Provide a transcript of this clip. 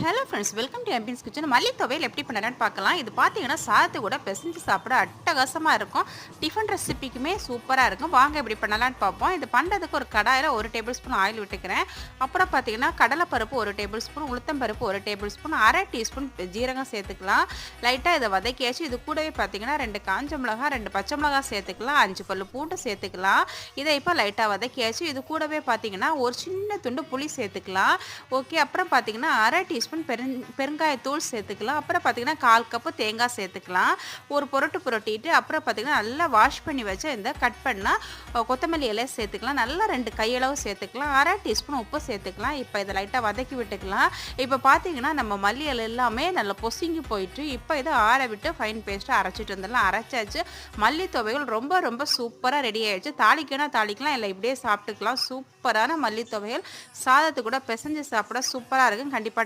Hello friends, welcome to எம்பின்ஸ் kitchen. மல்லி துவையல் எப்படி பண்ணலான்னு பார்க்கலாம். இது பார்த்தீங்கன்னா சாதத்து கூட பிசைஞ்சு சாப்பிட அட்டகாசமாக இருக்கும். டிஃபன் ரெசிபிக்குமே சூப்பராக இருக்கும். வாங்க எப்படி பண்ணலான்னு பார்ப்போம். இது பண்ணுறதுக்கு ஒரு கடாயில் 1 டேபிள் ஸ்பூன் ஆயில் விட்டுக்கிறேன். அப்புறம் பார்த்தீங்கன்னா கடலைப்பருப்பு 1 டேபிள் ஸ்பூன், உளுத்தம்பருப்பு 1 டேபிள் ஸ்பூன், அரை டீஸ்பூன் ஜீரகம் சேர்த்துக்கலாம். லைட்டாக இதை வதக்கியாச்சு. இது கூடவே பார்த்தீங்கன்னா 2 காஞ்ச மிளகாய், 2 பச்சை மிளகாய் சேர்த்துக்கலாம், 5 பல்லு பூண்டு சேர்த்துக்கலாம். இதை இப்போ லைட்டாக வதக்கியாச்சு. இது கூடவே பார்த்தீங்கன்னா ஒரு சின்ன துண்டு புளி சேர்த்துக்கலாம். ஓகே. அப்புறம் பார்த்தீங்கன்னா அரை டீஸ்பூன் பெருங்காயத்தூள் சேர்த்துக்கலாம். அப்புறம் பார்த்தீங்கன்னா 1/4 கப்பு தேங்காய் சேர்த்துக்கலாம். ஒரு புரட்டிட்டு அப்புறம் பார்த்தீங்கன்னா நல்லா வாஷ் பண்ணி வச்ச இந்த கட் பண்ணால் கொத்தமல்லி இலை சேர்த்துக்கலாம். நல்லா 2 கையளவு சேர்த்துக்கலாம். அரை டீஸ்பூன் உப்பு சேர்த்துக்கலாம். இப்போ இதை லைட்டாக வதக்கி விட்டுக்கலாம். இப்போ பார்த்தீங்கன்னா நம்ம மல்லி இலை எல்லாமே நல்லா பொசுங்கி போயிட்டு இப்போ இதை ஆற விட்டு ஃபைன் பேஸ்ட்டாக அரைச்சிட்டு வந்துடலாம். அரைச்சாச்சு. மல்லி துவையல் ரொம்ப ரொம்ப சூப்பராக ரெடி ஆயிடுச்சு. தாளிக்கலாம், இல்லை இப்படியே சாப்பிட்டுக்கலாம். சூப்பரான மல்லி துவையல் சாதத்து கூட பிசைஞ்சு சாப்பிட சூப்பராக இருக்கும். கண்டிப்பாக